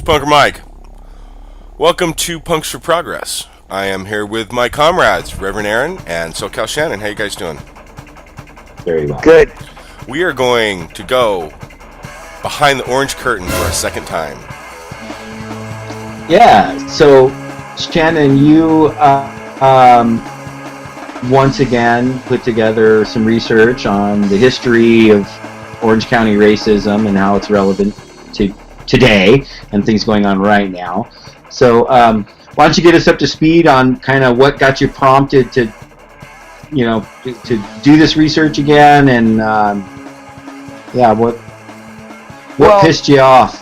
Punker Mike. Welcome to Punks for Progress. I am here with my comrades, Reverend Aaron and SoCal Shannon. How you guys doing? Very well. Good. We are going to go behind the orange curtain for a second time. Yeah, so Shannon, you once again put together some research on the history of Orange County racism and how it's relevant to today and things going on right now. So why don't you get us up to speed on kind of what got you prompted to do this research again, and what pissed you off?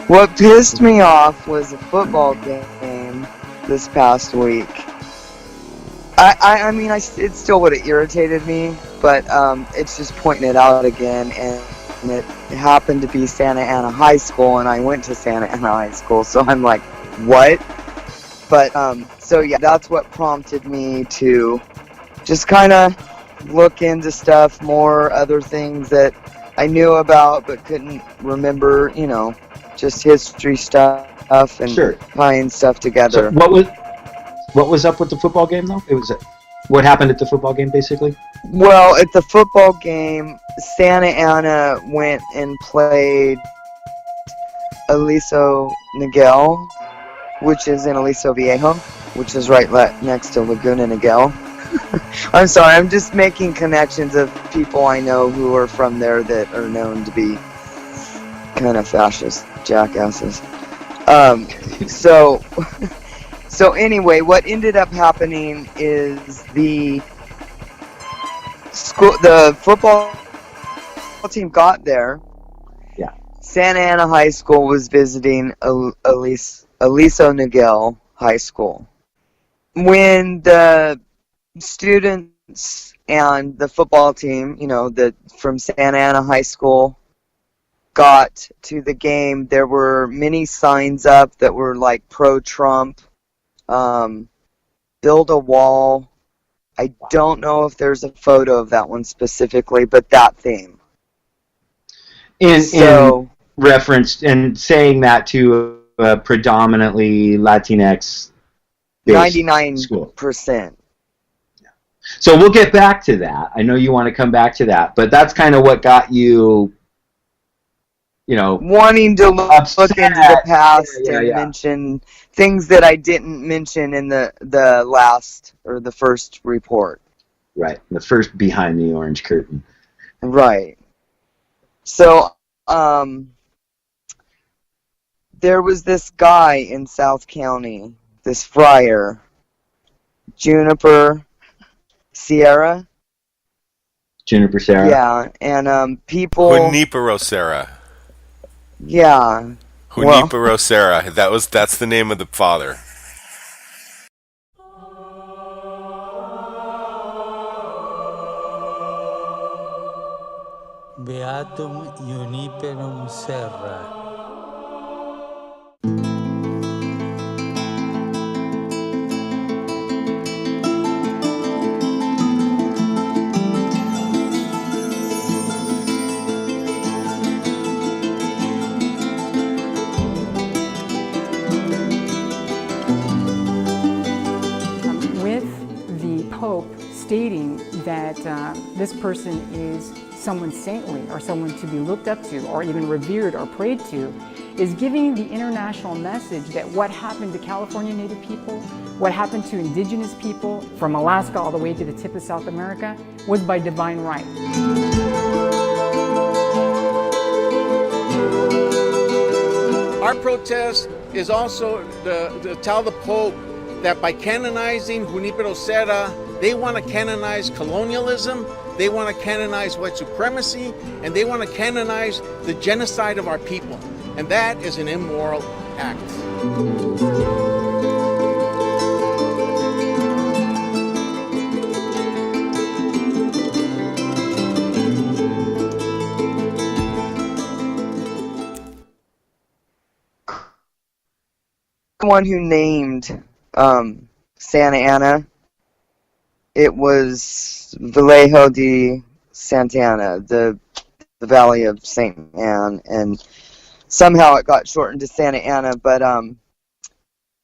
What pissed me off was a football game this past week. I mean, it still would have irritated me, but it's just pointing it out again, and it happened to be Santa Ana High School, and I went to Santa Ana High School, so I'm like, what? But, so yeah, that's what prompted me to just kind of look into stuff more, other things that I knew about but couldn't remember, just history stuff and tying stuff together. So what was up with the football game, though? What happened at the football game, basically? Well, at the football game, Santa Ana went and played Aliso Niguel, which is in Aliso Viejo, which is right next to Laguna Niguel. I'm sorry, I'm just making connections of people I know who are from there that are known to be kind of fascist jackasses. So anyway, what ended up happening is the football team got there. Yeah. Santa Ana High School was visiting Aliso Niguel High School. When the students and the football team, from Santa Ana High School got to the game, there were many signs up that were like pro-Trump, build a wall. I don't know if there's a photo of that one specifically, but that theme. In reference and saying that to a predominantly Latinx 99%. So we'll get back to that. I know you want to come back to that, but that's kind of what got you, wanting to look into the past and mention things that I didn't mention in the last or the first report. Right, the first behind the orange curtain. Right. So, there was this guy in South County, this friar, Juniper Serra. Yeah, and people... Junipero Serra. Yeah. Junipero Serra. That's the name of the father. Beatum Juniperum Serra. Stating that this person is someone saintly or someone to be looked up to or even revered or prayed to is giving the international message that what happened to California Native people, what happened to indigenous people from Alaska all the way to the tip of South America was by divine right. Our protest is also to tell the Pope that by canonizing Junipero Serra, they want to canonize colonialism, they want to canonize white supremacy, and they want to canonize the genocide of our people. And that is an immoral act. The one who named Santa Ana, it was Vallejo de Santa Ana, the Valley of St. Anne, and somehow it got shortened to Santa Ana, but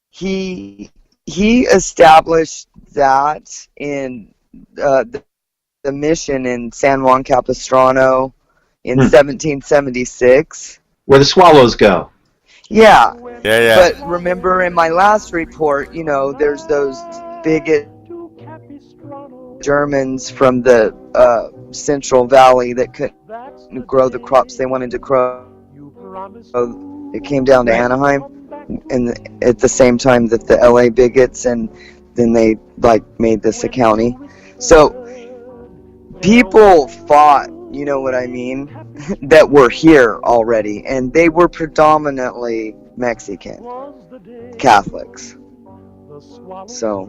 he established that in the mission in San Juan Capistrano in 1776. Where the swallows go. Yeah. Yeah. But remember in my last report, you know, there's those bigot Germans from the Central Valley that couldn't grow the crops they wanted to grow. So it came down to Anaheim, and at the same time that the LA bigots, and then they like made this a county. So people fought, you know what I mean, that were here already, and they were predominantly Mexican Catholics. So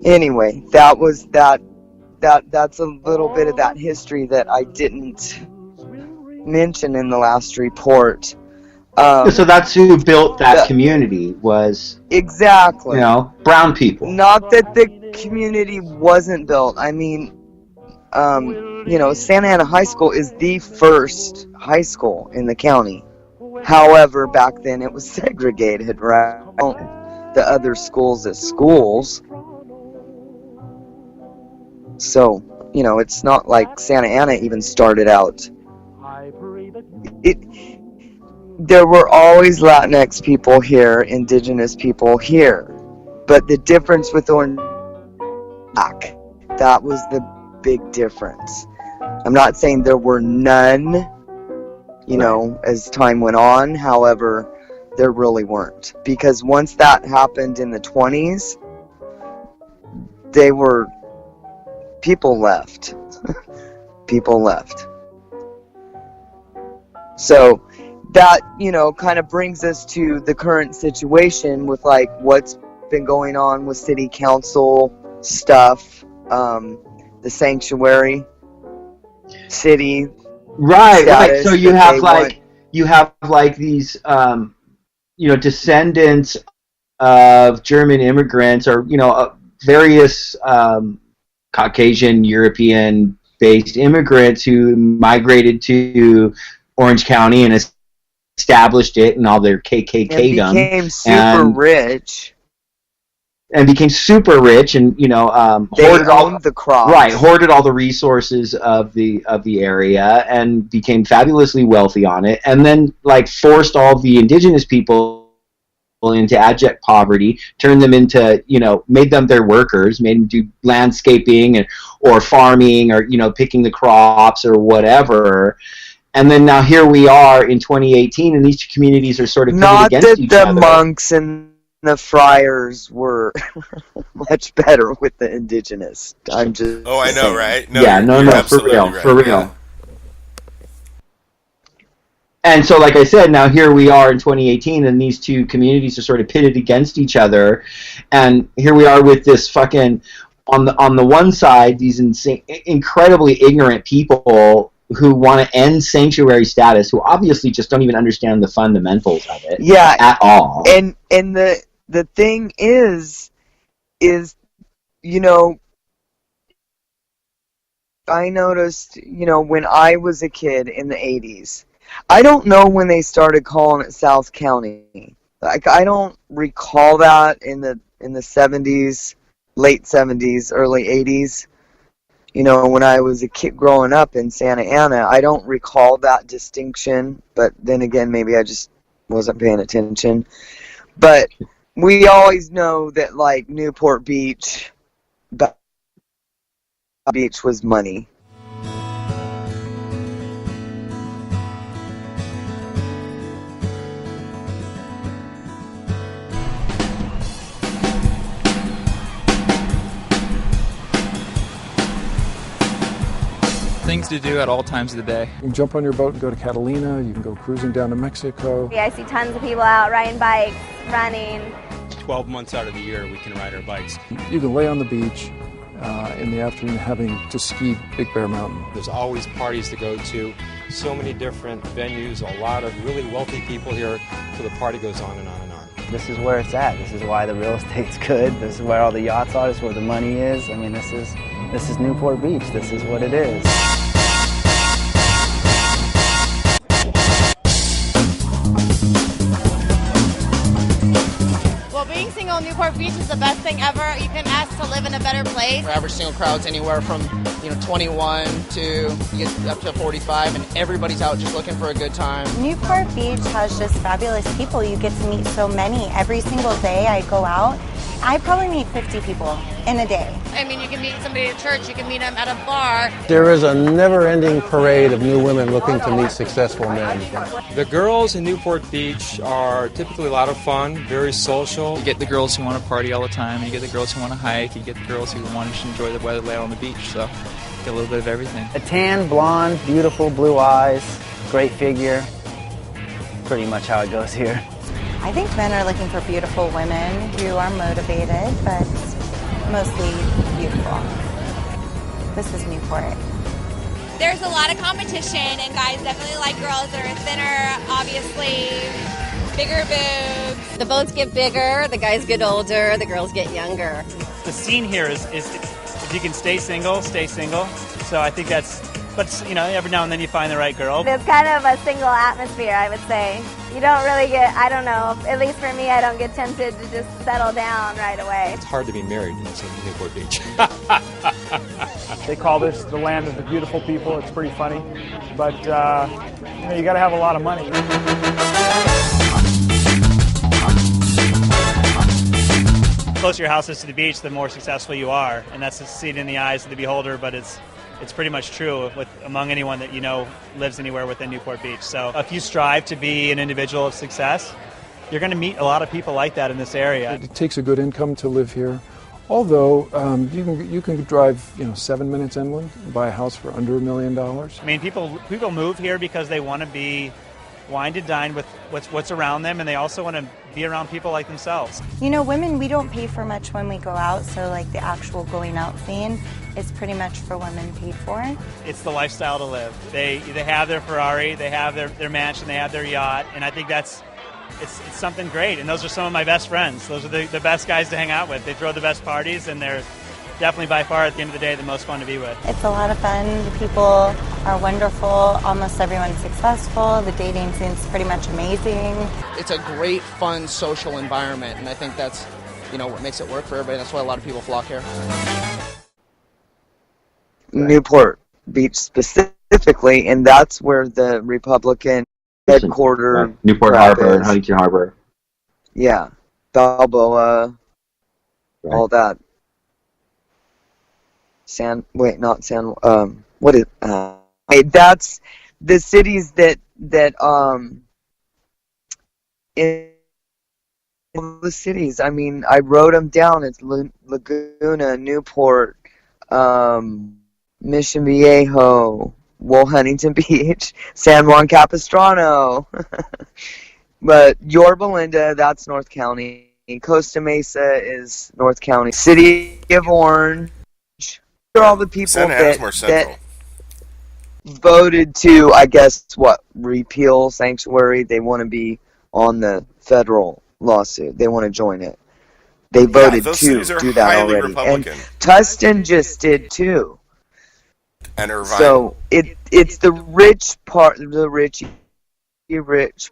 anyway, that's a little bit of that history that I didn't mention in the last report. So that's who built that community, was exactly, you know, brown people. Not that the community wasn't built. I mean, you know, Santa Ana High School is the first high school in the county. However, back then it was segregated, right? The other schools as schools. So, you know, it's not like Santa Ana even started out. There were always Latinx people here, indigenous people here. But the difference with Orange, that was the big difference. I'm not saying there were none, you know, as time went on. However, there really weren't. Because once that happened in the 20s, people left. People left. So that, you know, kind of brings us to the current situation with like what's been going on with city council stuff, the sanctuary city. Right. So you have like these you know, descendants of German immigrants, or, you know, various Caucasian, European-based immigrants who migrated to Orange County and established it and all their KKK-dom. And became super rich, and, you know, hoarded all the crops. Right, hoarded all the resources of the area, and became fabulously wealthy on it, and then like forced all the indigenous people into abject poverty, turned them into, you know, made them their workers, made them do landscaping or farming, or, you know, picking the crops or whatever. And then now here we are in 2018, and these two communities are sort of pitted against each other. Not that the monks and the friars were much better with the indigenous. I'm just I know, saying. right? No, yeah, no, for real, right. For real. Yeah. And so, like I said, now here we are in 2018, and these two communities are sort of pitted against each other. And here we are with this fucking, on the one side, these incredibly ignorant people who want to end sanctuary status, who obviously just don't even understand the fundamentals of it at all. And the thing is, you know, I noticed, you know, when I was a kid in the 80s, I don't know when they started calling it South County. Like, I don't recall that in the 70s, late 70s, early 80s. You know, when I was a kid growing up in Santa Ana, I don't recall that distinction. But then again, maybe I just wasn't paying attention. But we always know that, like, Newport Beach was money. Things to do at all times of the day. You can jump on your boat and go to Catalina. You can go cruising down to Mexico. Yeah, I see tons of people out riding bikes, running. 12 months out of the year we can ride our bikes. You can lay on the beach in the afternoon having to ski Big Bear Mountain. There's always parties to go to, so many different venues, a lot of really wealthy people here, so the party goes on and on and on. This is where it's at. This is why the real estate's good. This is where all the yachts are. This is where the money is. I mean, this is Newport Beach. This is what it is. single Newport Beach is the best thing ever. You couldn't ask to live in a better place. Our average single crowd's anywhere from 21 to you get up to 45, and everybody's out just looking for a good time. Newport Beach has just fabulous people. You get to meet so many. Every single day I go out, I probably meet 50 people in a day. I mean, you can meet somebody at church, you can meet them at a bar. There is a never-ending parade of new women looking to meet successful men. The girls in Newport Beach are typically a lot of fun, very social. You get the girls who want to party all the time, and you get the girls who want to hike, you get the girls who want to just enjoy the weather, lay out on the beach, so you get a little bit of everything. A tan, blonde, beautiful blue eyes, great figure. Pretty much how it goes here. I think men are looking for beautiful women who are motivated, but mostly beautiful. This is Newport. There's a lot of competition, and guys definitely like girls that are thinner, obviously, bigger boobs. The boats get bigger, the guys get older, the girls get younger. The scene here is if you can stay single, stay single. So I think but every now and then you find the right girl. It's kind of a single atmosphere, I would say. You don't really get, I don't know, at least for me, I don't get tempted to just settle down right away. It's hard to be married in Newport Beach. They call this the land of the beautiful people. It's pretty funny, but you got to have a lot of money. The closer your house is to the beach, the more successful you are, and that's seen in the eyes of the beholder. But it's pretty much true among anyone that lives anywhere within Newport Beach. So if you strive to be an individual of success, you're going to meet a lot of people like that in this area. It takes a good income to live here. Although you can drive 7 minutes inland and buy a house for under $1 million. I mean, people move here because they want to be wine to dine with what's around them, and they also want to be around people like themselves. Women, we don't pay for much when we go out, so like the actual going out scene is pretty much for women paid for. It's the lifestyle to live. They have their Ferrari, they have their mansion, they have their yacht, and I think it's something great. And those are some of my best friends. Those are the best guys to hang out with. They throw the best parties, and they're definitely by far at the end of the day the most fun to be with. It's a lot of fun. The people are wonderful. Almost everyone's successful. The dating scene's pretty much amazing. It's a great, fun, social environment, and I think that's what makes it work for everybody. That's why a lot of people flock here. Newport Beach specifically, and that's where the Republican headquarters. Newport Harbor and Huntington Harbor. Yeah, Balboa, all that. That's the cities that in the cities. I mean, I wrote them down. It's Laguna, Newport, Mission Viejo, Huntington Beach, San Juan Capistrano. But Yorba Linda, that's North County. Costa Mesa is North County. City of Orange. Are all the people that voted to, I guess, repeal sanctuary. They want to be on the federal lawsuit. They want to join it. They voted to do that already. Republican. And Tustin just did too. And Irvine. So it's the rich part, the rich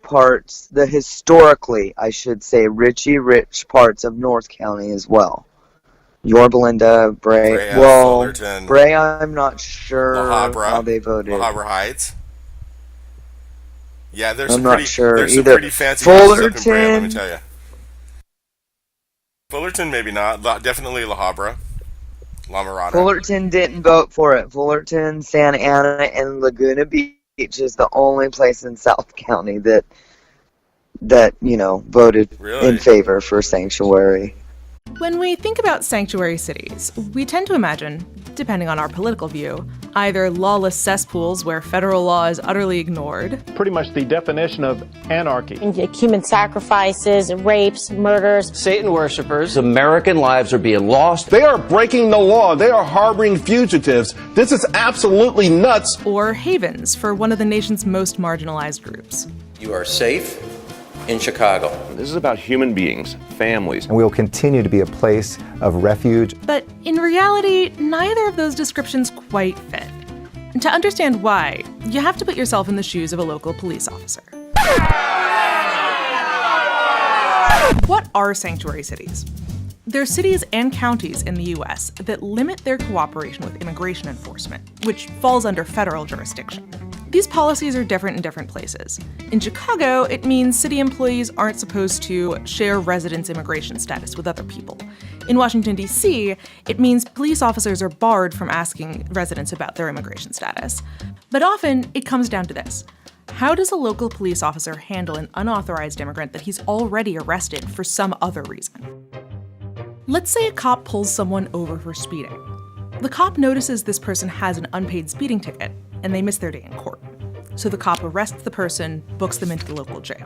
parts, the historically, I should say, rich parts of North County as well. Yorba Linda, Bray. Fullerton, Bray, I'm not sure how they voted. La Habra Heights. Yeah, there's I'm not sure there's either. some pretty fancy Fullerton, houses up in Bray, let me tell you. Fullerton, maybe not. Definitely La Habra. La Mirada. Fullerton didn't vote for it. Fullerton, Santa Ana, and Laguna Beach is the only place in South County that voted in favor for sanctuary. When we think about sanctuary cities, we tend to imagine, depending on our political view, either lawless cesspools where federal law is utterly ignored. Pretty much the definition of anarchy. Human sacrifices, rapes, murders. Satan worshippers. American lives are being lost. They are breaking the law. They are harboring fugitives. This is absolutely nuts. Or havens for one of the nation's most marginalized groups. You are safe in Chicago. This is about human beings, families. And we will continue to be a place of refuge. But in reality, neither of those descriptions quite fit. And to understand why, you have to put yourself in the shoes of a local police officer. What are sanctuary cities? They're cities and counties in the U.S. that limit their cooperation with immigration enforcement, which falls under federal jurisdiction. These policies are different in different places. In Chicago, it means city employees aren't supposed to share residence immigration status with other people. In Washington, D.C., it means police officers are barred from asking residents about their immigration status. But often, it comes down to this. How does a local police officer handle an unauthorized immigrant that he's already arrested for some other reason? Let's say a cop pulls someone over for speeding. The cop notices this person has an unpaid speeding ticket, and they miss their day in court. So the cop arrests the person, books them into the local jail.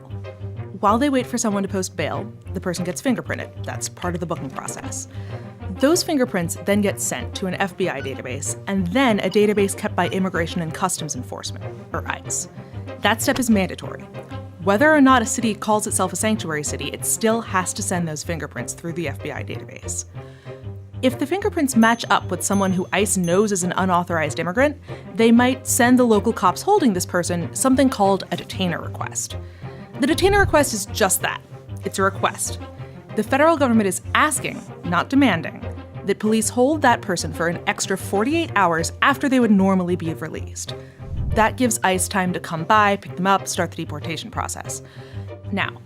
While they wait for someone to post bail, the person gets fingerprinted. That's part of the booking process. Those fingerprints then get sent to an FBI database, and then a database kept by Immigration and Customs Enforcement, or ICE. That step is mandatory. Whether or not a city calls itself a sanctuary city, it still has to send those fingerprints through the FBI database. If the fingerprints match up with someone who ICE knows is an unauthorized immigrant, they might send the local cops holding this person something called a detainer request. The detainer request is just that. It's a request. The federal government is asking, not demanding, that police hold that person for an extra 48 hours after they would normally be released. That gives ICE time to come by, pick them up, start the deportation process. Now,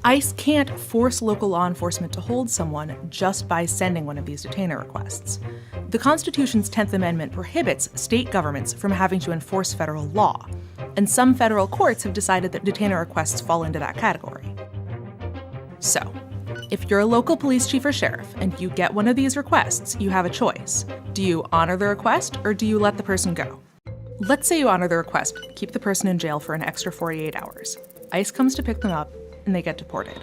ICE can't force local law enforcement to hold someone just by sending one of these detainer requests. The Constitution's 10th Amendment prohibits state governments from having to enforce federal law, and some federal courts have decided that detainer requests fall into that category. So, if you're a local police chief or sheriff and you get one of these requests, you have a choice. Do you honor the request or do you let the person go? Let's say you honor the request, keep the person in jail for an extra 48 hours. ICE comes to pick them up, and they get deported.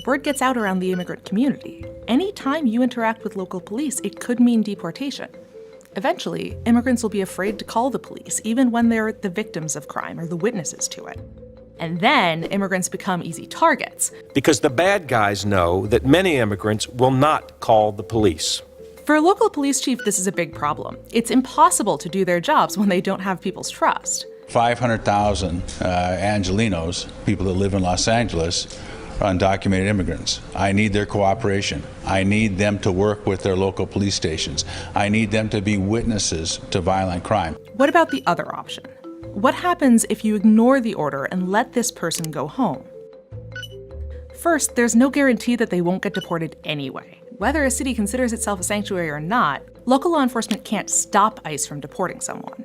Word gets out around the immigrant community. Anytime you interact with local police, it could mean deportation. Eventually, immigrants will be afraid to call the police, even when they're the victims of crime or the witnesses to it. And then immigrants become easy targets. Because the bad guys know that many immigrants will not call the police. For a local police chief, this is a big problem. It's impossible to do their jobs when they don't have people's trust. 500,000 Angelenos, people that live in Los Angeles, are undocumented immigrants. I need their cooperation. I need them to work with their local police stations. I need them to be witnesses to violent crime. What about the other option? What happens if you ignore the order and let this person go home? First, there's no guarantee that they won't get deported anyway. Whether a city considers itself a sanctuary or not, local law enforcement can't stop ICE from deporting someone.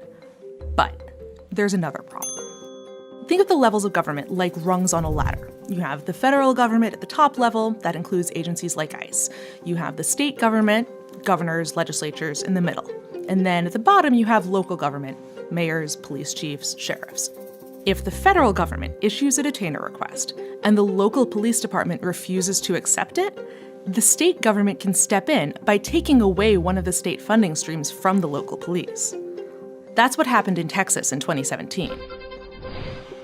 But there's another problem. Think of the levels of government like rungs on a ladder. You have the federal government at the top level, that includes agencies like ICE. You have the state government, governors, legislatures in the middle. And then at the bottom, you have local government, mayors, police chiefs, sheriffs. If the federal government issues a detainer request and the local police department refuses to accept it, the state government can step in by taking away one of the state funding streams from the local police. That's what happened in Texas in 2017.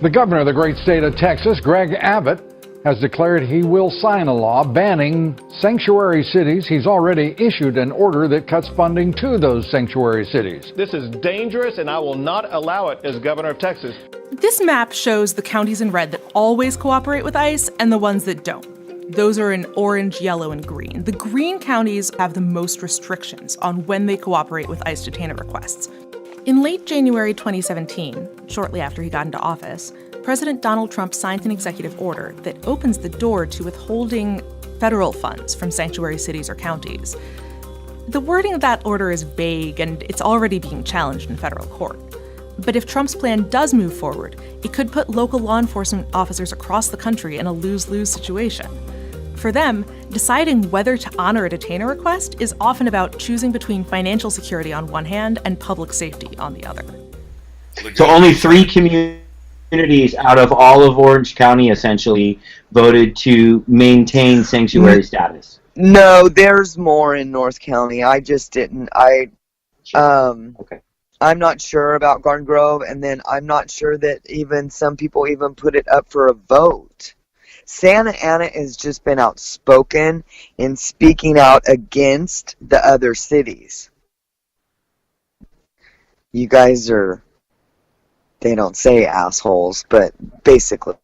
The governor of the great state of Texas, Greg Abbott, has declared he will sign a law banning sanctuary cities. He's already issued an order that cuts funding to those sanctuary cities. This is dangerous, and I will not allow it as governor of Texas. This map shows the counties in red that always cooperate with ICE and the ones that don't. Those are in orange, yellow, and green. The green counties have the most restrictions on when they cooperate with ICE detainer requests. In late January 2017, shortly after he got into office, President Donald Trump signed an executive order that opens the door to withholding federal funds from sanctuary cities or counties. The wording of that order is vague, and it's already being challenged in federal court. But if Trump's plan does move forward, it could put local law enforcement officers across the country in a lose-lose situation. For them, deciding whether to honor a detainer request is often about choosing between financial security on one hand and public safety on the other. So only 3 communities out of all of Orange County essentially voted to maintain sanctuary status. No, there's more in North County. I just didn't. Okay. I'm not sure about Garden Grove, and then I'm not sure that even some people even put it up for a vote. Santa Ana has just been outspoken in speaking out against the other cities. You guys are, they don't say assholes, but basically,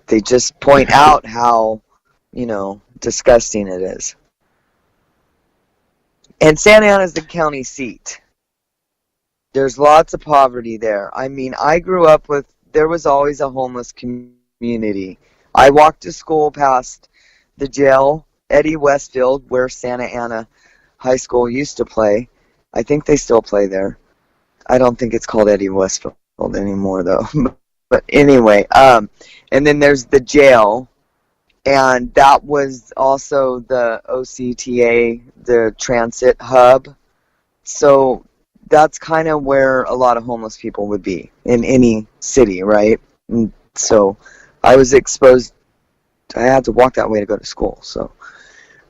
they just point out how disgusting it is. And Santa Ana is the county seat. There's lots of poverty there. I mean, I grew up there was always a homeless community. I walked to school past the jail, Eddie Westfield, where Santa Ana High School used to play. I think they still play there. I don't think it's called Eddie Westfield anymore, though. But anyway, and then there's the jail, and that was also the OCTA, the transit hub. So that's kind of where a lot of homeless people would be in any city, right? And so I was exposed. I had to walk that way to go to school. So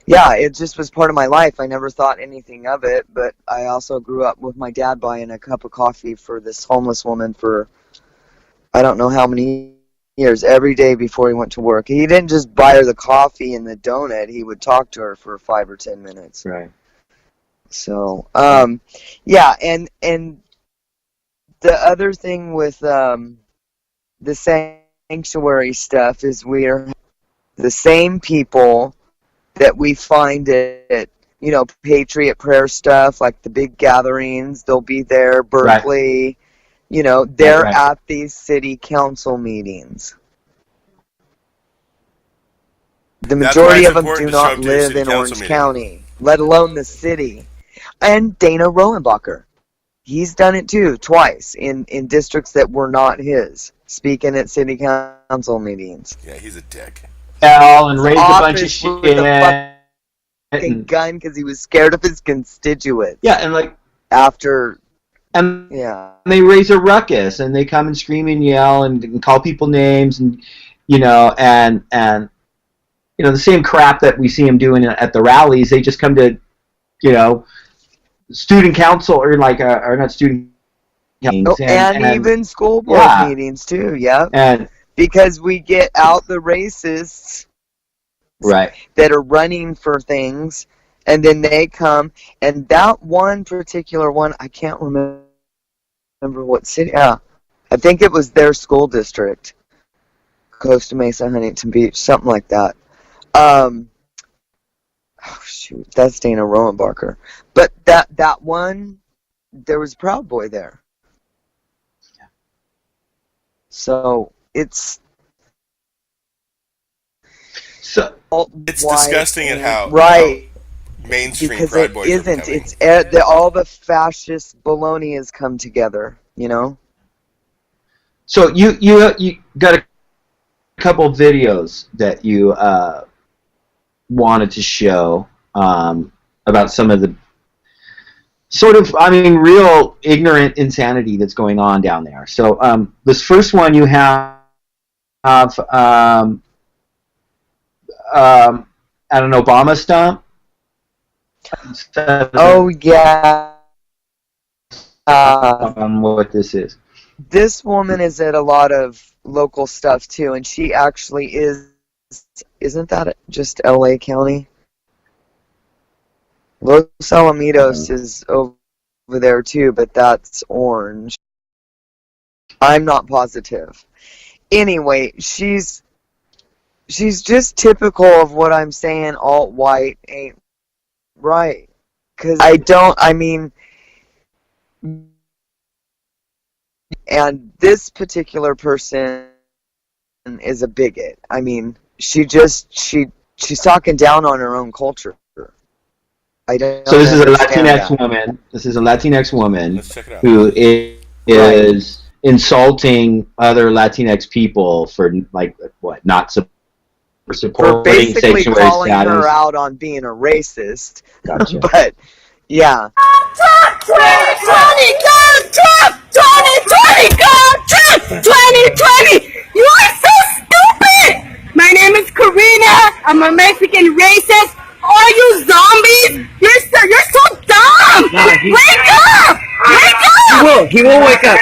yeah, it just was part of my life. I never thought anything of it, but I also grew up with my dad buying a cup of coffee for this homeless woman for I don't know how many years, every day before he went to work. He didn't just buy her the coffee and the donut. He would talk to her for 5 or 10 minutes. Right. So, yeah, and the other thing with the sanctuary stuff is we're the same people that we find at Patriot Prayer stuff, like the big gatherings. They'll be there, Berkeley. Right. They're at these city council meetings. The majority of them do not live in Orange County, let alone the city. And Dana Rohenbacher, he's done it too, twice, in districts that were not his, speaking at city council meetings. Yeah, he's a dick. And raised a bunch of shit. With a fucking gun because he was scared of his constituents. Yeah, and yeah, they raise a ruckus, and they come and scream and yell and call people names, and and the same crap that we see them doing at the rallies. They just come to student council or not student meetings and even school board meetings too. Yeah, and because we get out the racists, right, that are running for things, and then they come, and that one particular one, I can't remember what city. I think it was their school district, Costa Mesa, Huntington Beach, something like that. Oh shoot, that's Dana Rohenbacher. But that one, there was Proud Boy there. Yeah. So it's disgusting at how mainstream because Pride it Boys isn't. are becoming. It's all the fascist baloney has come together. So you got a couple of videos that you wanted to show about some of the sort of, real ignorant insanity that's going on down there. So this first one you have at an Obama stump. Oh yeah. What this is. This woman is at a lot of local stuff too, and she actually isn't that just LA County? Los Alamitos is over there too, but that's orange. I'm not positive. Anyway, she's just typical of what I'm saying. Alt-white ain't right, because and this particular person is a bigot. She's talking down on her own culture. I don't. So this is a Latinx woman. This is a Latinx woman Let's check it out. who is insulting other Latinx people for not supporting for basically sanctuary calling status. her out on being a racist. Gotcha. But yeah. Trump 2020, go Trump 2020, go Trump 2020. You are so stupid. My name is Karina. I'm a Mexican racist. All you zombies, you're so dumb. Wake up! Wake up! He will wake up.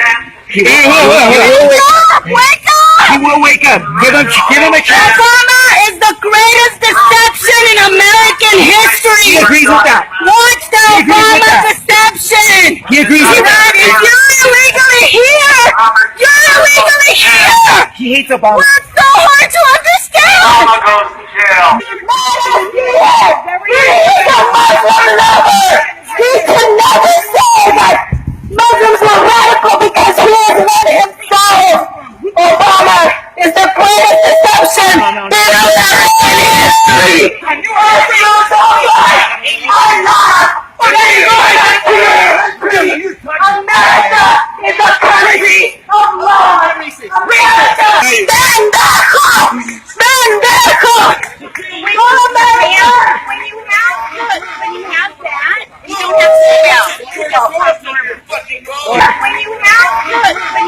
He will wake up. Wake up! He will wake up. Give him a chance. Obama is the greatest deception in American history. He agrees with that. Watch the Obama deception. He agrees with that. If you're illegally here, you're illegally here. He hates Obama. Well, it's so hard to understand. Obama goes to jail. And you are America is a country of law. ¡Pendejo! ¡Pendejo! When you have that, you don't have to sit down. When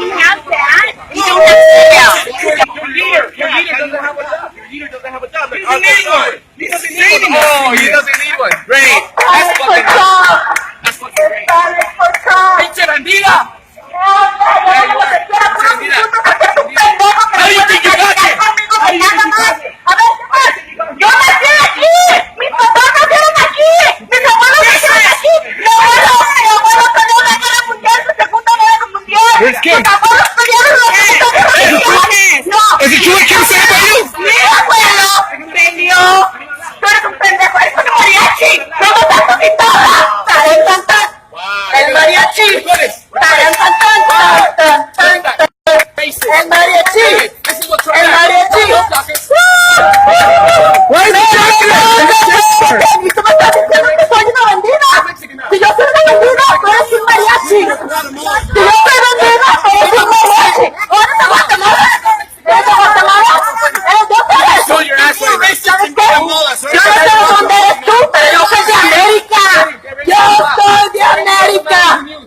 you have that, you don't have to sit down. Your leader doesn't have a job. Your leader doesn't have a job. He doesn't need one. He doesn't need one. Oh, he doesn't need one. Great. That's fucking great. That's fucking great. Pinche bandida. Yeah, you are. Pinche bandida. How do you think you got there? How do you think you got there? ¡Yo nací aquí! ¡Mis papás nacieron aquí! ¡Mis abuelos nacieron aquí! ¡Mi abuelo salió de la guerra mundial, la segunda guerra mundial! His kid. ¡Mis abuelos pelearon la segunda guerra mundial! ¡No! Is it true it kills everybody? ¡Mi abuelo peleó! ¡Tú eres un pendejo! ¡Eres un mariachi! ¡No me estás conquistada! ¡Tarán, tan, tan! ¡El mariachi! ¡Tarán, tan, tan! ¡Tan, tan, tan! ¡El mariachi! ¡El mariachi! Why is it ¿Y tú me estás diciendo que soy una bandida? Si yo soy una bandida, tú eres un mariachi. Si yo soy bandida, tú eres un mariachi. ¿Eres de Guatemala? ¿Eres de Guatemala? ¿Eres de ustedes? Show your ass right now. ¿Sabes qué? Yo no sé de dónde eres tú, pero yo soy de América. Yo soy de América.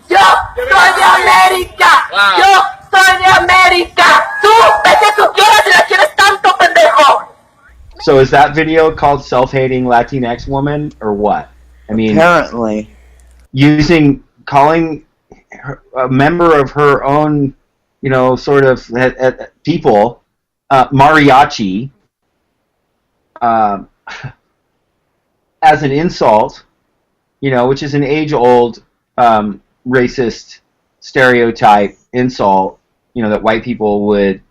Yo soy de América. Yo soy de América. Tú, vete a tus tierras si la quieres tanto, pendejo. So is that video called Self-Hating Latinx Woman or what? I mean, apparently calling a member of her own, sort of people, mariachi, as an insult, which is an age-old racist stereotype insult, that white people would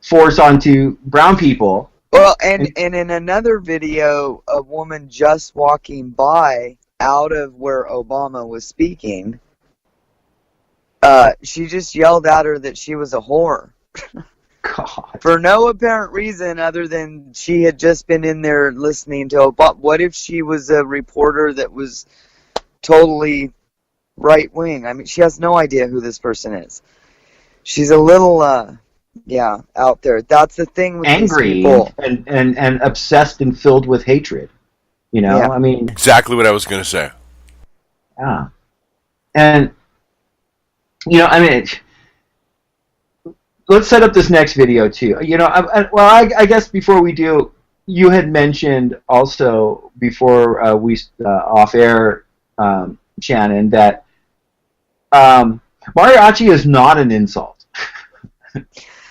force onto brown people. Well, and in another video, a woman just walking by out of where Obama was speaking, she just yelled at her that she was a whore. God. For no apparent reason other than she had just been in there listening to Obama. What if she was a reporter that was totally right-wing? I mean, she has no idea who this person is. She's a little... out there. That's the thing with angry these people. and obsessed and filled with hatred. I mean, exactly what I was going to say. Yeah, and I mean, let's set up this next video too. I guess before we do, you had mentioned also before we off air, Shannon, that mariachi is not an insult.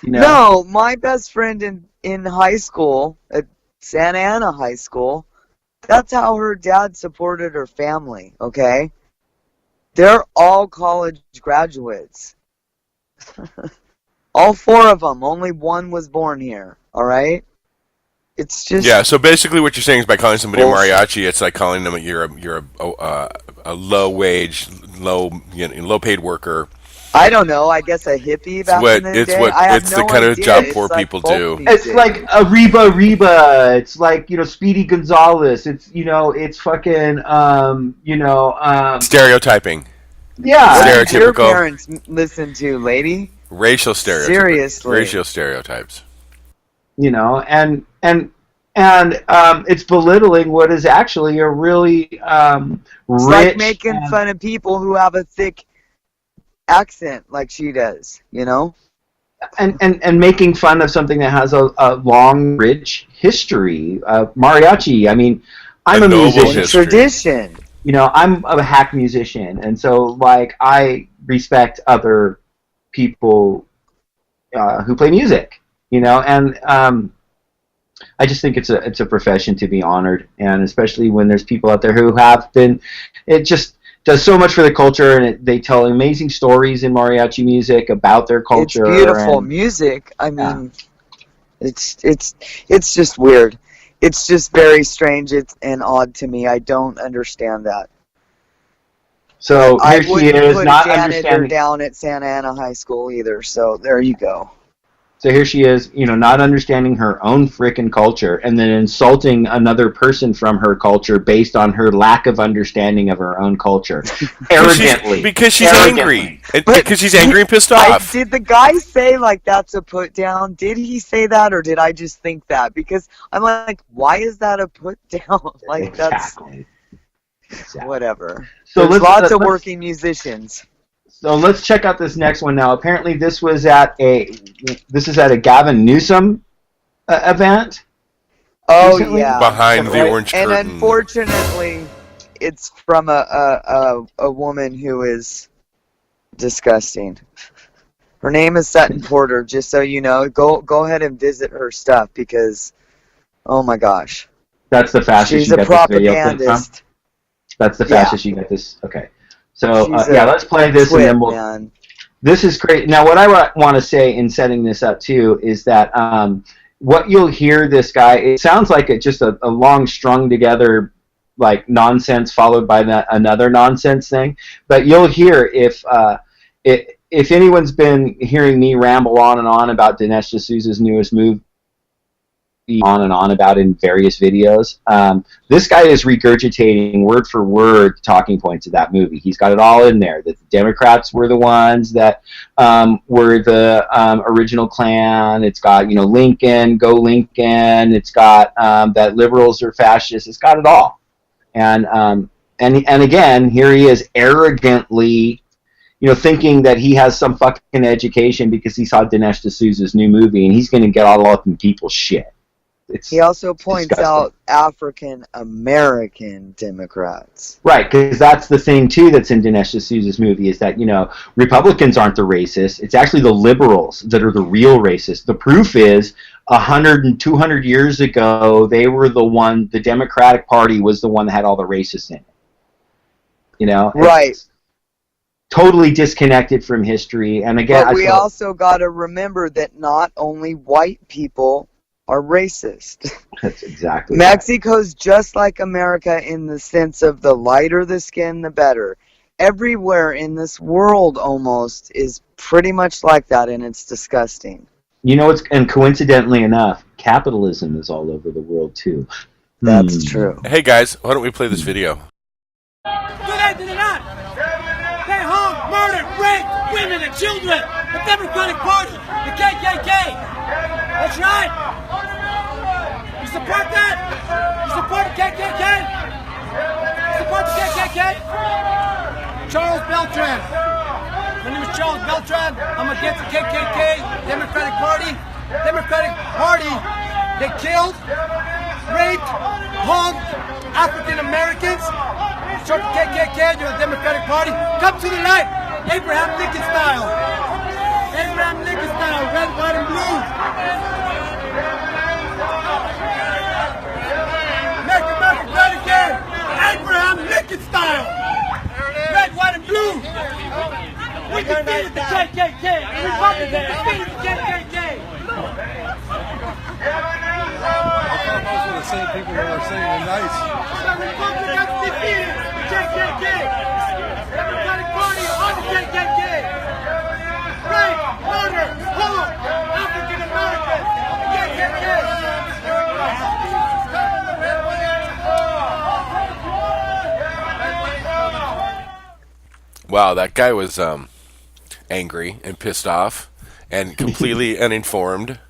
No, my best friend in high school, at Santa Ana High School, that's how her dad supported her family, okay? They're all college graduates. All four of them. Only one was born here, all right? It's just... Yeah, so basically what you're saying is by calling somebody a mariachi, it's like calling them you're a low-wage, low-paid worker. I don't know. I guess a hippie back in the day. It's the kind of job poor people do. It's like a Reba. It's like Speedy Gonzalez. It's it's fucking stereotyping. Yeah, what did your parents listen to, lady? Racial stereotypes. Seriously, racial stereotypes. And it's belittling what is actually a really it's rich. Like making fun of people who have a thick accent like she does, and making fun of something that has a long, rich history. Mariachi. I mean, I'm a musician. Tradition. I'm a hack musician, and so I respect other people who play music. And I just think it's a profession to be honored, and especially when there's people out there who have been. It just does so much for the culture, and they tell amazing stories in mariachi music about their culture. It's beautiful music. I mean, it's just weird. It's just very strange and odd to me. I don't understand that. So I wouldn't put a janitor down at Santa Ana High School either. So there you go. So here she is, not understanding her own frickin' culture and then insulting another person from her culture based on her lack of understanding of her own culture. Arrogantly. Because she's angry. Because she's angry and pissed off. Did the guy say, like, that's a put down? Did he say that, or did I just think that? Because I'm like, why is that a put down? Like, Exactly. Whatever. So There's lots of working musicians. So let's check out this next one now. Apparently, this is at a Gavin Newsom event. Oh recently. yeah, Behind the orange and curtain. unfortunately, it's from a woman who is disgusting. Her name is Sutton Porter. Just so you know, go ahead and visit her stuff because, oh my gosh, That's the fastest she's you a got this video clip from? propagandist. That's the fastest you got this. Okay. So She's let's play this twit, and then man. This is great. Now, what I want to say in setting this up too is that what you'll hear this guy. It sounds like it's just a long strung together like nonsense followed by another nonsense thing. But you'll hear if anyone's been hearing me ramble on and on about Dinesh D'Souza's newest movie. On and on about in various videos. This guy is regurgitating word for word talking points of that movie. He's got it all in there. That the Democrats were the ones that were the original Klan. It's got Lincoln, go Lincoln. It's got that liberals are fascists. It's got it all. And again, here he is arrogantly, thinking that he has some fucking education because he saw Dinesh D'Souza's new movie and he's going to get all up in people's shit. He also points disgusting. out African American Democrats. Right, because that's the thing too that's in Dinesh D'Souza's movie is that Republicans aren't the racists. It's actually the liberals that are the real racists. The proof is 100 and 200 years ago they were the Democratic Party was the one that had all the racists in it. Right. It's totally disconnected from history. And again, But we also got to remember that not only white people are racist. That's exactly Mexico's just like America in the sense of the lighter the skin, the better. Everywhere in this world almost is pretty much like that, and it's disgusting. And coincidentally enough, capitalism is all over the world too. That's true. Hey guys, why don't we play this video? They hung, murdered, raped women and children. The Democratic Party, the KKK. That's right. You support that? You support the KKK? You support the KKK? Charles Beltran. My name is Charles Beltran. I'm against the KKK, Democratic Party. Democratic Party, they killed, raped, hung African Americans. Support the KKK, you're the Democratic Party. Come to the light, Abraham Lincoln style. Abraham Lincoln style, red, white, and blue. Make America great again. Abraham Lincoln style. Red, white, and blue. We defeated the KKK. The Republicans defeated the KKK. Those were the same people who were saying they're nice. The Republicans defeated the KKK. Democratic Party on the KKK. Rape, murder, hung African Americans. Wow, that guy was angry and pissed off and completely uninformed.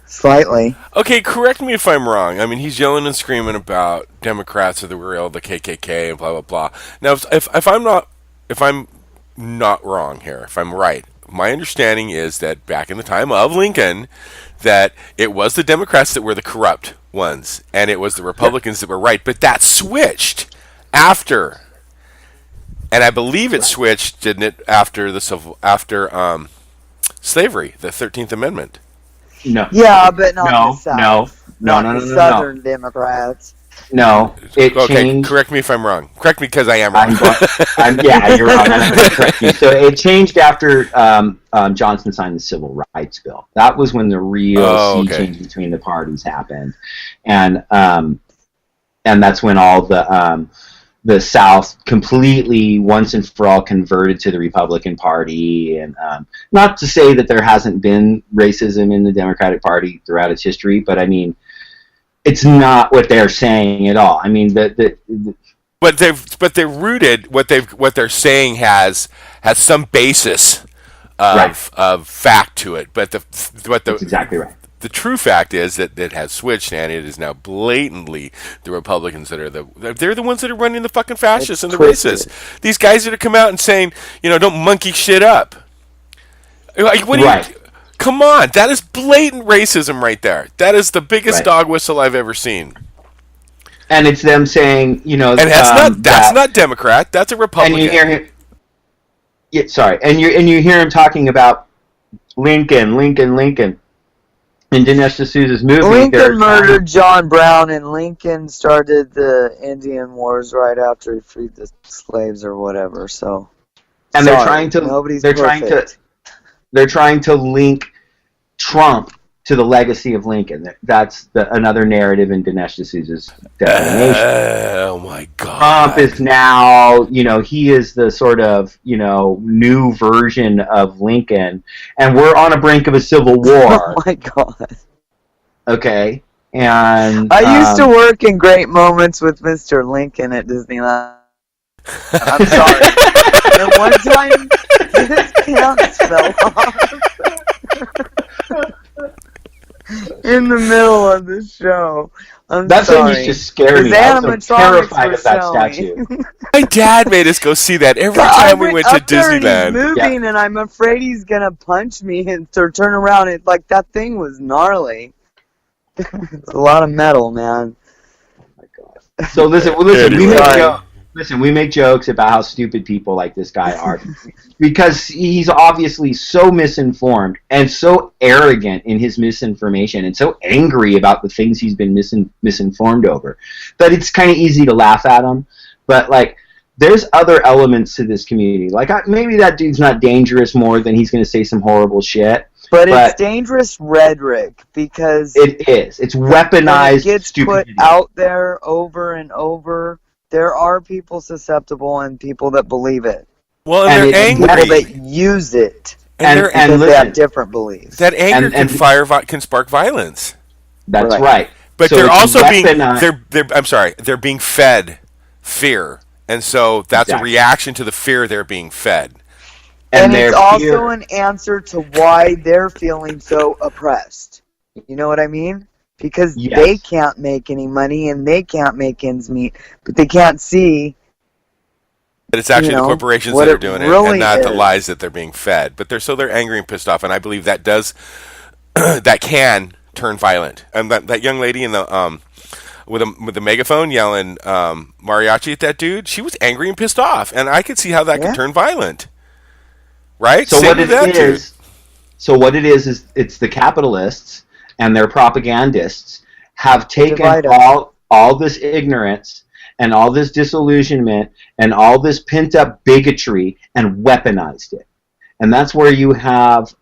Slightly. Okay, correct me if I'm wrong. I mean, he's yelling and screaming about Democrats are the real, the KKK, and blah blah blah. Now, if I'm not wrong here, if I'm right, my understanding is that back in the time of Lincoln, that it was the Democrats that were the corrupt ones, and it was the Republicans that were right. But that switched after. And I believe it switched, didn't it, after slavery, the 13th Amendment? No. Yeah, but not in the South. No. The Southern Democrats. No, it changed. Correct me if I'm wrong. Correct me because I am wrong. Yeah, you're wrong. I'm going to correct you. So it changed after Johnson signed the Civil Rights Bill. That was when the real change between the parties happened, and that's when all the the South completely once and for all converted to the Republican Party. And not to say that there hasn't been racism in the Democratic Party throughout its history, but I mean, it's not what they're saying at all. I mean, but they're rooted. What they're saying has some basis of fact to it. But that's exactly right. The true fact is that it has switched, and it is now blatantly the Republicans that are they're the ones that are running the fucking fascists and the racists. These guys that are come out and saying, don't monkey shit up. Like, what do you? Come on, that is blatant racism right there. That is the biggest dog whistle I've ever seen. And it's them saying, and that's not Democrat. That's a Republican. And you hear him. Yeah, sorry, and you hear him talking about Lincoln. In Dinesh D'Souza's movie, Lincoln murdered John Brown, and Lincoln started the Indian Wars right after he freed the slaves or whatever. So, and they're trying to they're trying to link Trump to the legacy of Lincoln. That's another narrative in Dinesh D'Souza's defamation. Oh my God! Trump is now, he is the sort of, new version of Lincoln, and we're on the brink of a civil war. Oh my God! Okay, and I used to work in Great Moments with Mr. Lincoln at Disneyland. I'm sorry. And one time, his pants fell off. In the middle of the show. That thing used to scare me. I was so terrified of that statue. My dad made us go see that every time we went to Disneyland. He's moving, and I'm afraid he's gonna punch me or turn around. That thing was gnarly. It's a lot of metal, man. Oh my God. So listen. We make jokes about how stupid people like this guy are, because he's obviously so misinformed and so arrogant in his misinformation and so angry about the things he's been misinformed over that it's kind of easy to laugh at him. But there's other elements to this community. Maybe that dude's not dangerous more than he's going to say some horrible shit. But it's dangerous rhetoric, because it is. It's weaponized. It gets stupidity. Put out there over and over. There are people susceptible and people that believe it. Well, and they're angry. People that use it, and they have different beliefs. That anger can spark violence. That's right. But they're also they're being fed fear, and so that's a reaction to the fear they're being fed. And it's also an answer to why they're feeling so oppressed. You know what I mean? Because they can't make any money and they can't make ends meet, but they can't see that it's actually the corporations that are doing it, and not the lies that they're being fed. But they're angry and pissed off, and I believe that that can turn violent. And that young lady in the with the megaphone yelling mariachi at that dude, she was angry and pissed off, and I could see how that could turn violent. Right? So what it is it's the capitalists and their propagandists have taken all this ignorance and all this disillusionment and all this pent-up bigotry and weaponized it. And that's where you have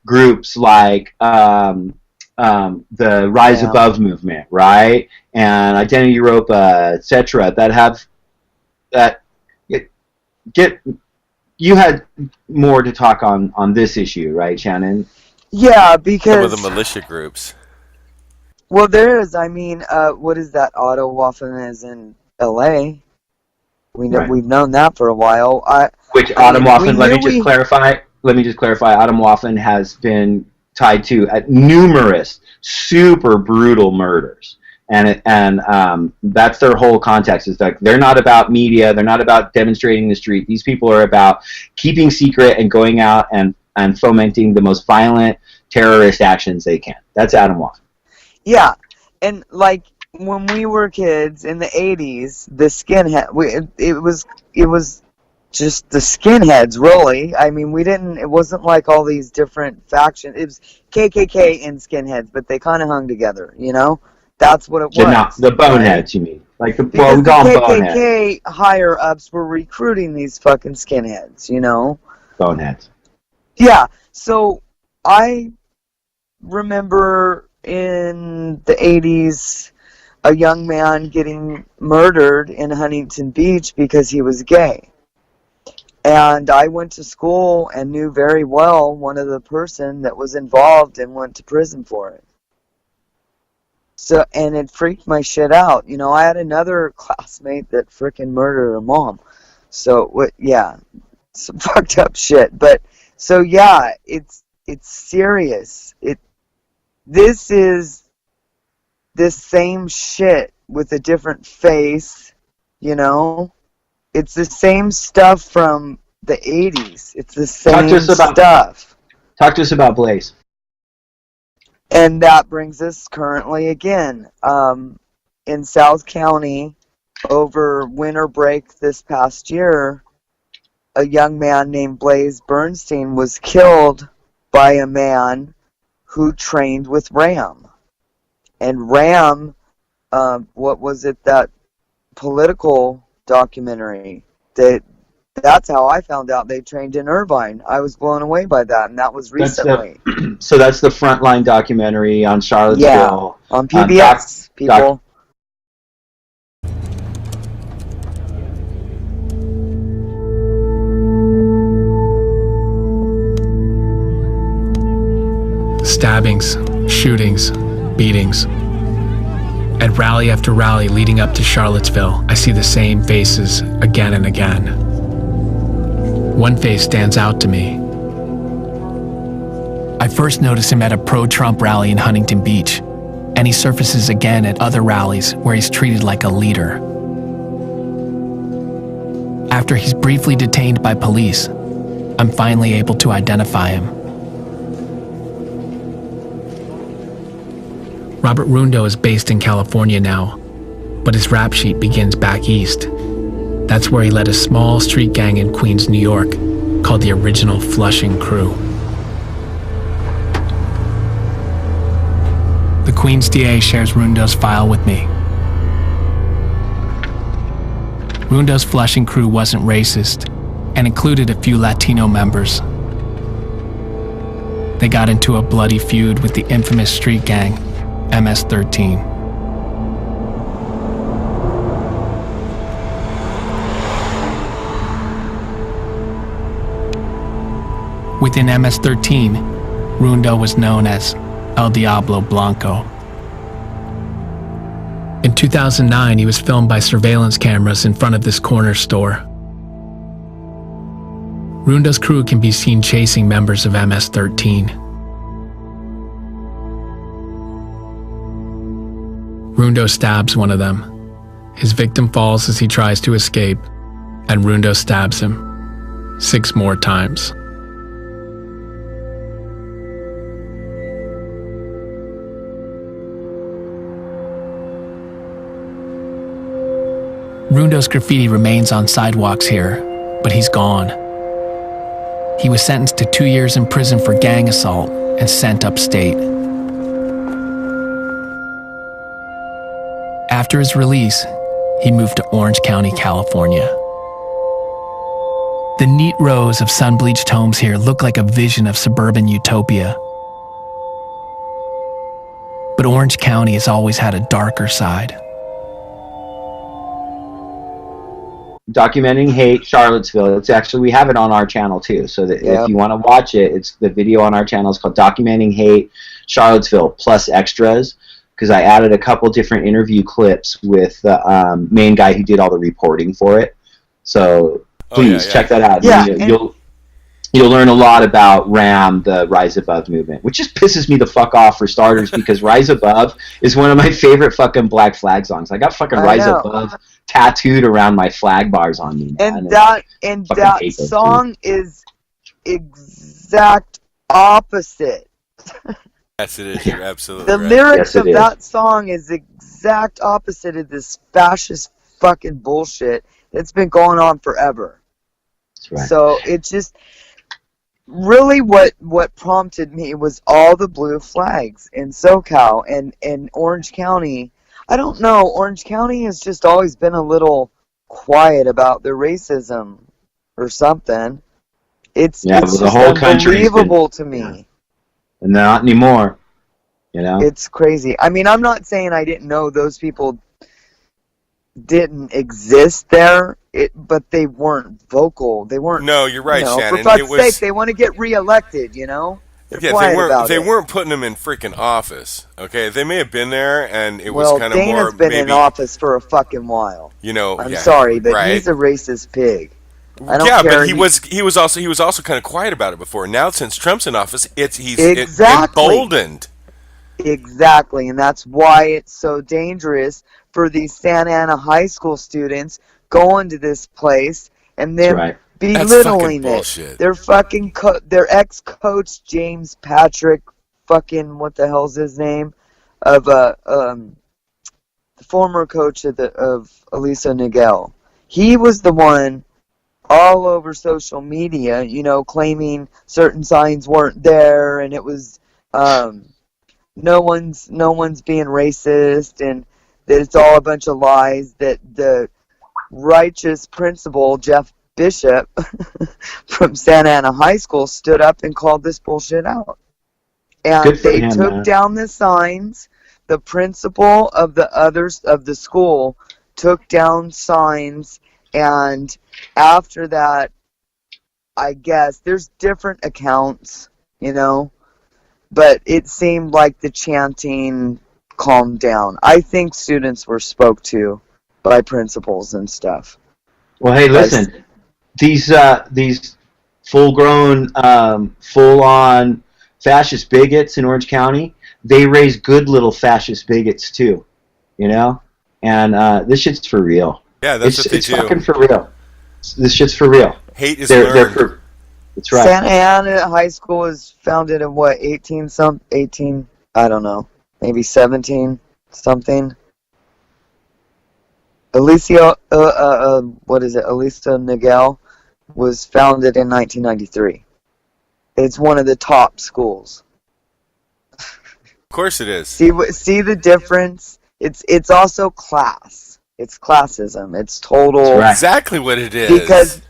groups like the Rise Above movement, right? And Identity Europa, etc., you had more to talk on this issue, right, Shannon? Yeah, because some of the militia groups. Well, there is. I mean, what is that? Otto Waffen is in L.A. We've known that for a while. Adam Waffen. Let me just clarify. Adam Waffen has been tied to numerous super brutal murders, and that's their whole context. Is like they're not about media. They're not about demonstrating in the street. These people are about keeping secret and going out and fomenting the most violent terrorist actions they can. That's Adam Waffen. Yeah, and when we were kids in the 80s, the skinhead, it was just the skinheads, really. I mean, it wasn't like all these different factions. It was KKK and skinheads, but they kind of hung together, That's what it was. The boneheads, you mean? Because the KKK higher-ups were recruiting these fucking skinheads, Boneheads. Yeah, so I remember in the 80s, a young man getting murdered in Huntington Beach because he was gay. And I went to school and knew very well one of the person that was involved and went to prison for it. So, and it freaked my shit out. You know, I had another classmate that frickin' murdered her mom. So, yeah, some fucked up shit. But, so yeah, it's serious. This is the same shit with a different face, you know? It's the same stuff from the 80s. It's the same stuff. Talk to us about Blaze. And that brings us currently again in South County over winter break this past year. A young man named Blaze Bernstein was killed by a man who trained with Ram. And Ram, what was it, that political documentary? That's how I found out they trained in Irvine. I was blown away by that, and that was recently. So that's the Frontline documentary on Charlottesville. Yeah, on PBS, people. Stabbings, shootings, beatings. At rally after rally leading up to Charlottesville, I see the same faces again and again. One face stands out to me. I first noticed him at a pro-Trump rally in Huntington Beach, and he surfaces again at other rallies where he's treated like a leader. After he's briefly detained by police, I'm finally able to identify him. Robert Rundo is based in California now, but his rap sheet begins back east. That's where he led a small street gang in Queens, New York, called the Original Flushing Crew. The Queens DA shares Rundo's file with me. Rundo's Flushing Crew wasn't racist and included a few Latino members. They got into a bloody feud with the infamous street gang, MS-13. Within MS-13, Rundo was known as El Diablo Blanco. In 2009, he was filmed by surveillance cameras in front of this corner store. Rundo's crew can be seen chasing members of MS-13. Rundo stabs one of them. His victim falls as he tries to escape, and Rundo stabs him 6 more times. Rundo's graffiti remains on sidewalks here, but he's gone. He was sentenced to 2 years in prison for gang assault and sent upstate. After his release, he moved to Orange County, California. The neat rows of sun-bleached homes here look like a vision of suburban utopia. But Orange County has always had a darker side. Documenting Hate Charlottesville. It's actually, we have it on our channel too, so that if you want to watch it, it's the video on our channel. It's called Documenting Hate Charlottesville plus extras, because I added a couple different interview clips with the main guy who did all the reporting for it. So please check that out. Yeah, you'll learn a lot about RAM, the Rise Above movement, which just pisses me the fuck off for starters, because Rise Above is one of my favorite fucking Black Flag songs. I got fucking Rise Above tattooed around my flag bars on me, man. And that song is exact opposite. Yes, it is. You're absolutely The right. lyrics of that song is exact opposite of this fascist fucking bullshit that's been going on forever. That's right. So it's just really what prompted me was all the blue flags in SoCal and Orange County. I don't know, Orange County has just always been a little quiet about their racism or something. It's the just whole country unbelievable to me. And not anymore. You know, it's crazy. I mean, I'm not saying I didn't know those people didn't exist there, but they weren't vocal. They weren't. No, you're right, Shannon. For fuck's sake, they want to get reelected. You know, they're quiet about they it. weren't putting them in freaking office. Okay, they may have been there, and it was kind of Dana's more been maybe in office for a fucking while. You know, I'm sorry, but he's a racist pig. I don't care. But he was also kind of quiet about it before. Now, since Trump's in office, he's Exactly. emboldened. Exactly, and that's why it's so dangerous for these Santa Ana high school students going to this place and then belittling it. Their fucking their ex-coach James Patrick, fucking what the hell's his name, of the former coach of Elisa Niguel. He was the one all over social media, you know, claiming certain signs weren't there, and it was no one's being racist, and that it's all a bunch of lies. That the righteous principal Jeff Bishop from Santa Ana High School stood up and called this bullshit out, and they took down the signs. The principal of the school took down signs, and after that, I guess there's different accounts, you know, but it seemed like the chanting calmed down. I think students were spoke to by principals and stuff. Well, hey, listen, these full-grown, full-on fascist bigots in Orange County, they raise good little fascist bigots too, you know? And this shit's for real. Yeah, that's what they do. It's fucking for real. This shit's for real. Hate is learned. That's right. Santa Ana High School was founded in what, 18, I don't know, maybe 17 something. Elisa Niguel was founded in 1993. It's one of the top schools. Of course it is. See the difference? It's also class. It's classism. It's total. That's right. Exactly what it is. Because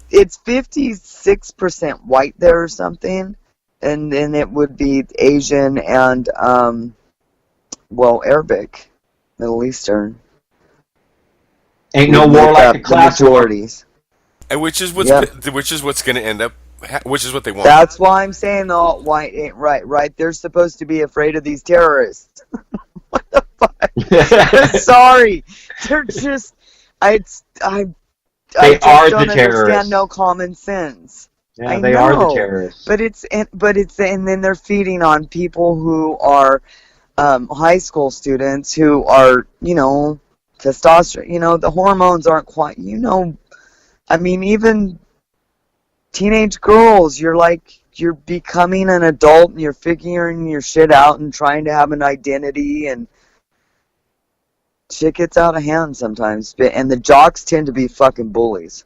it's 56% white there or something, and then it would be Asian and Arabic, Middle Eastern. Ain't no war like a class majorities. And which is what's going to end up. Which is what they want. That's why I'm saying the alt-white ain't right. Right? They're supposed to be afraid of these terrorists. What the fuck? Sorry, they're just. I just are don't the terrorists. Understand no common sense. Yeah, they are the terrorists. But and then they're feeding on people who are high school students who are, you know, testosterone. You know, the hormones aren't quite. You know, I mean, even teenage girls, you're becoming an adult and you're figuring your shit out and trying to have an identity, and shit gets out of hand sometimes. And the jocks tend to be fucking bullies.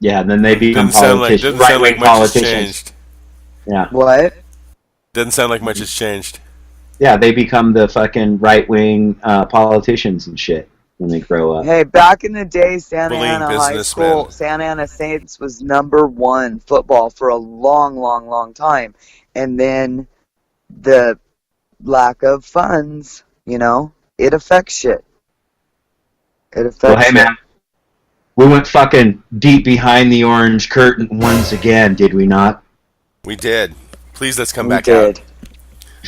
Yeah, and then they become politicians, right-wing politicians. Yeah. What? Doesn't sound like much has changed. Yeah, they become the fucking right-wing politicians and shit when they grow up. Hey, back in the day, Santa Ana High School, Santa Ana Saints was #1 football for a long, long, long time. And then the lack of funds, you know, it affects shit. It affects Well, hey, man, we went fucking deep behind the orange curtain once again, did we not? We did. Please, let's come back out.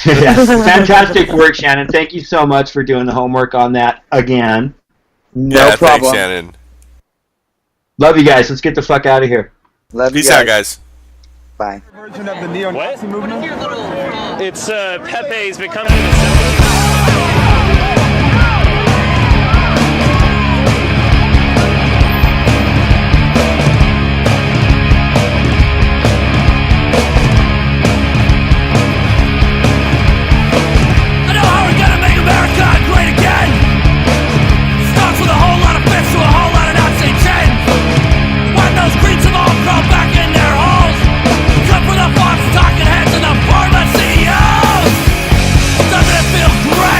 Yes. Fantastic work, Shannon. Thank you so much for doing the homework on that again. No problem. Thanks, Shannon. Love you guys. Let's get the fuck out of here. Love Peace out, guys. Bye. Version of the neo-Nazi movement? It's Pepe's becoming a Doesn't it feel great?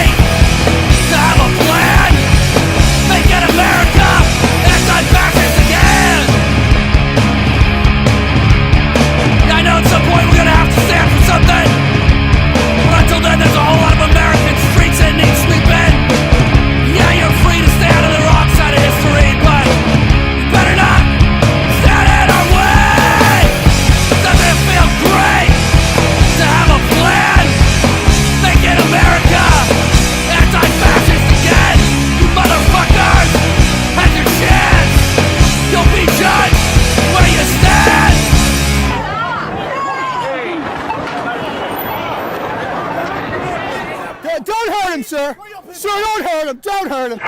don't hurt him, sir. Sir, don't hurt him. Don't hurt him.